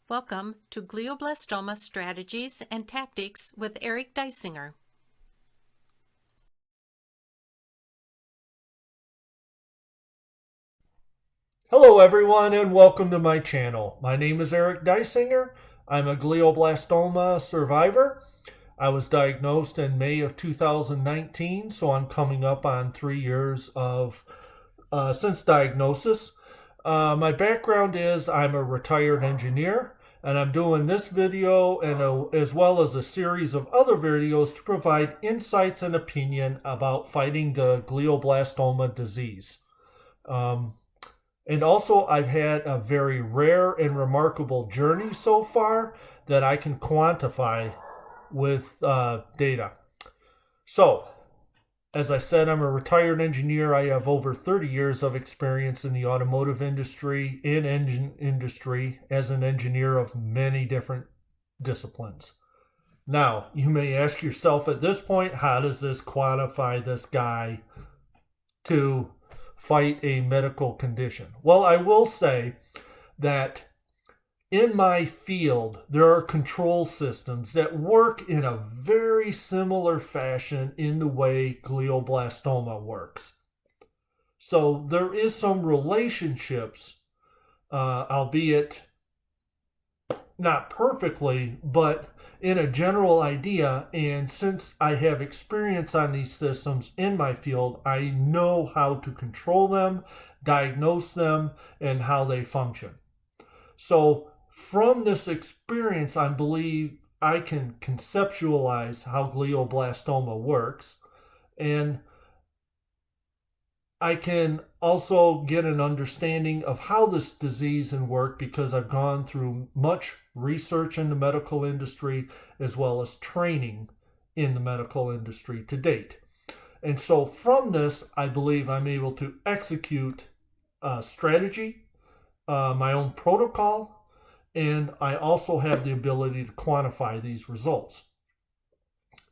Welcome to Glioblastoma Strategies and Tactics with Eric Dysinger. Hello everyone and welcome to my channel. My name is Eric Dysinger. I'm a glioblastoma survivor. I was diagnosed in May of 2019, so I'm coming up on 3 years of since diagnosis. My background is I'm a retired engineer, and I'm doing this video as well as a series of other videos to provide insights and opinion about fighting the glioblastoma disease. And also, I've had a very rare and remarkable journey so far that I can quantify with data. So, as I said, I'm a retired engineer. I have over 30 years of experience in the automotive industry and engine industry as an engineer of many different disciplines. Now, you may ask yourself at this point, how does this quantify this guy to fight a medical condition? Well, I will say that in my field, there are control systems that work in a very similar fashion in the way glioblastoma works. So there is some relationships, albeit not perfectly, but in a general idea. And since I have experience on these systems in my field, I know how to control them, diagnose them, and how they function. So from this experience, I believe I can conceptualize how glioblastoma works, and I can also get an understanding of how this disease can work because I've gone through much research in the medical industry as well as training in the medical industry to date. And so from this, I believe I'm able to execute a strategy, my own protocol, and I also have the ability to quantify these results.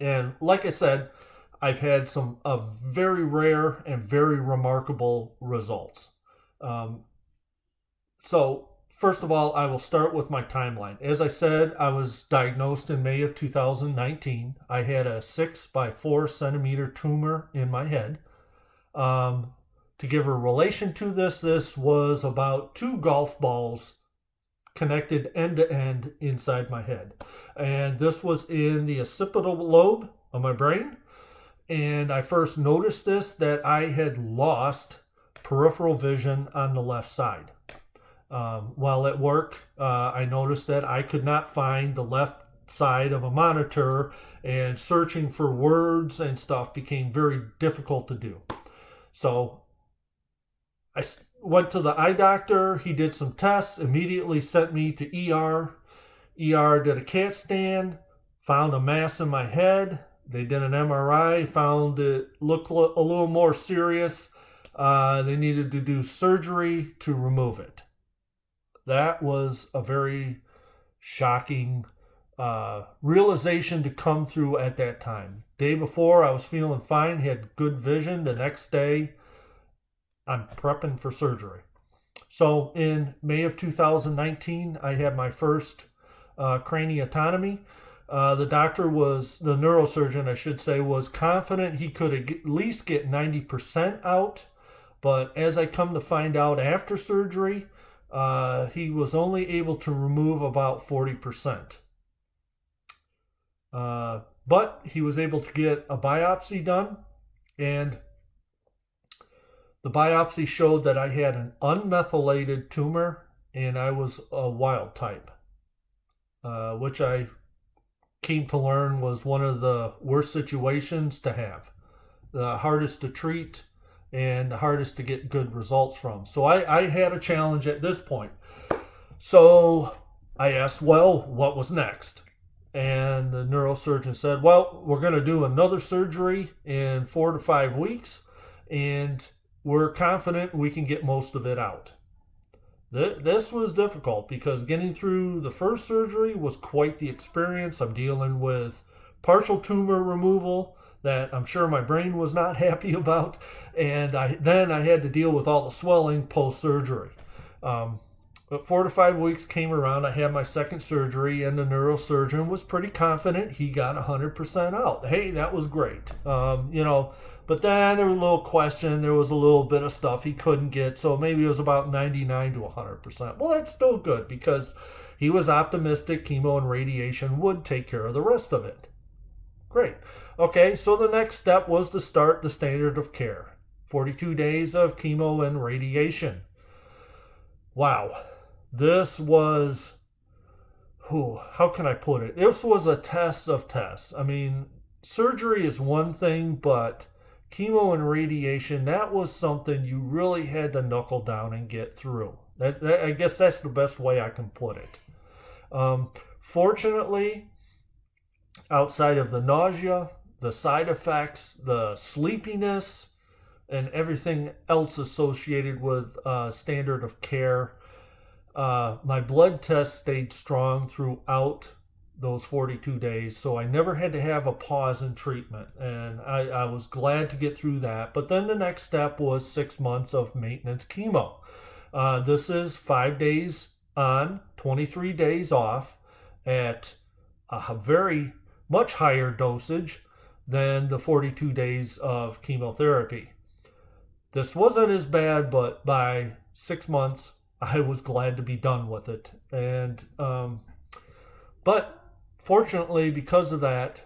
And like I said, I've had some very rare and very remarkable results. So first of all, I will start with my timeline. As I said, I was diagnosed in May of 2019. I had a 6 by 4 centimeter tumor in my head. To give a relation to this was about 2 golf balls connected end to end inside my head. And this was in the occipital lobe of my brain. And I first noticed that I had lost peripheral vision on the left side. While at work, I noticed that I could not find the left side of a monitor, and searching for words and stuff became very difficult to do. So I went to the eye doctor. He did some tests, immediately sent me to ER. ER did a CAT scan, found a mass in my head. They did an MRI, found it looked a little more serious. They needed to do surgery to remove it. That was a very shocking realization to come through at that time. Day before, I was feeling fine, had good vision. The next day, I'm prepping for surgery. So in May of 2019, I had my first craniotomy. The neurosurgeon, I should say, was confident he could at least get 90% out. But as I come to find out after surgery, he was only able to remove about 40%. But he was able to get a biopsy done, and the biopsy showed that I had an unmethylated tumor, and I was a wild type, which I came to learn was one of the worst situations to have, the hardest to treat and the hardest to get good results from. So I had a challenge at this point. So I asked, well, what was next? And the neurosurgeon said, well, we're going to do another surgery in 4 to 5 weeks, and we're confident we can get most of it out. This was difficult because getting through the first surgery was quite the experience. I'm dealing with partial tumor removal that I'm sure my brain was not happy about, and I had to deal with all the swelling post-surgery. But 4 to 5 weeks came around. I had my second surgery, and the neurosurgeon was pretty confident he got 100% out. Hey, that was great. But then there was a little question. There was a little bit of stuff he couldn't get, so maybe it was about 99 to 100%. Well, that's still good because he was optimistic chemo and radiation would take care of the rest of it. Great. Okay, so the next step was to start the standard of care. 42 days of chemo and radiation. Wow. This was, how can I put it? This was a test of tests. I mean, surgery is one thing, but chemo and radiation, that was something you really had to knuckle down and get through. I guess that's the best way I can put it. Fortunately, outside of the nausea, the side effects, the sleepiness, and everything else associated with standard of care, my blood test stayed strong throughout those 42 days, so I never had to have a pause in treatment, and I was glad to get through that. But then the next step was 6 months of maintenance chemo. This is 5 days on, 23 days off at a very much higher dosage than the 42 days of chemotherapy. This wasn't as bad, but by 6 months, I was glad to be done with it. And but fortunately, because of that,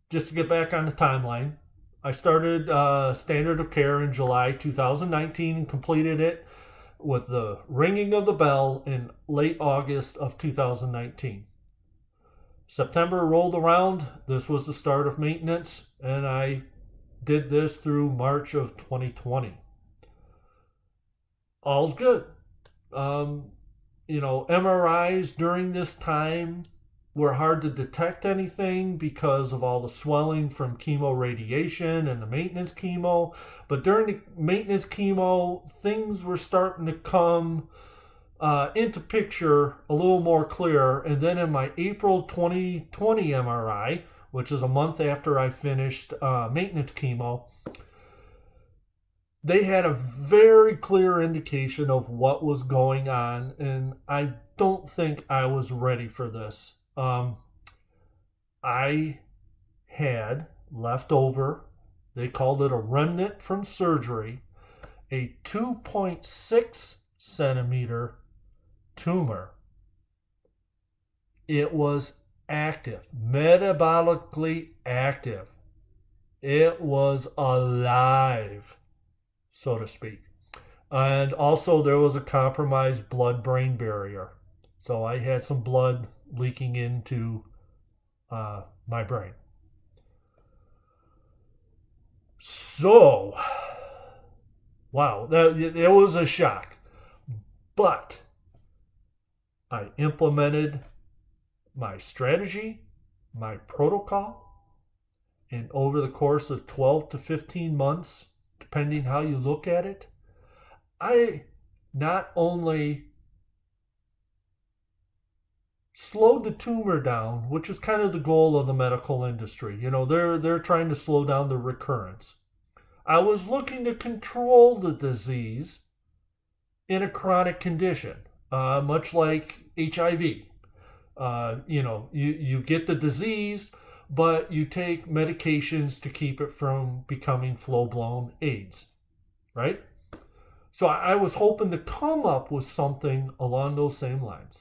just to get back on the timeline, I started standard of care in July 2019 and completed it with the ringing of the bell in late August of 2019. September rolled around. This was the start of maintenance, and I did this through March of 2020. All's good. MRIs during this time were hard to detect anything because of all the swelling from chemo radiation and the maintenance chemo. But during the maintenance chemo, things were starting to come into picture a little more clear. And then in my April 2020 MRI, which is a month after I finished maintenance chemo, they had a very clear indication of what was going on, and I don't think I was ready for this. I had left over, they called it a remnant from surgery, a 2.6 centimeter tumor. It was active, metabolically active. It was alive, so to speak. And also there was a compromised blood-brain barrier. So I had some blood leaking into my brain. So, wow, it was a shock. But I implemented my strategy, my protocol, and over the course of 12 to 15 months, depending how you look at it, I not only slowed the tumor down, which is kind of the goal of the medical industry. They're trying to slow down the recurrence. I was looking to control the disease in a chronic condition, much like HIV. You get the disease, but you take medications to keep it from becoming full-blown AIDS, right? So I was hoping to come up with something along those same lines.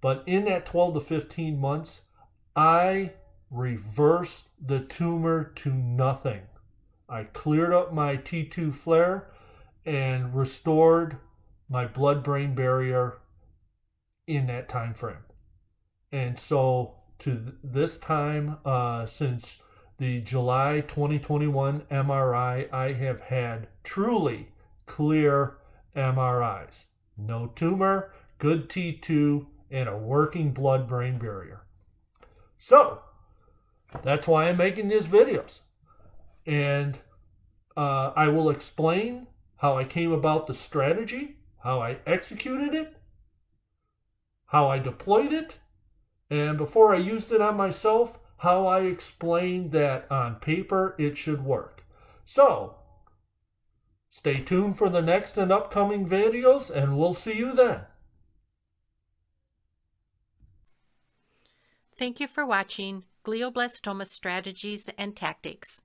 But in that 12 to 15 months, I reversed the tumor to nothing. I cleared up my T2 flare and restored my blood-brain barrier in that time frame. And so to this time, since the July 2021 MRI, I have had truly clear MRIs. No tumor, good T2, and a working blood-brain barrier. So, that's why I'm making these videos. And I will explain how I came about the strategy, how I executed it, how I deployed it, and before I used it on myself, how I explained that on paper it should work. So, Stay tuned for the next and upcoming videos, and we'll see you then. Thank you for watching Glioblastoma Strategies and Tactics.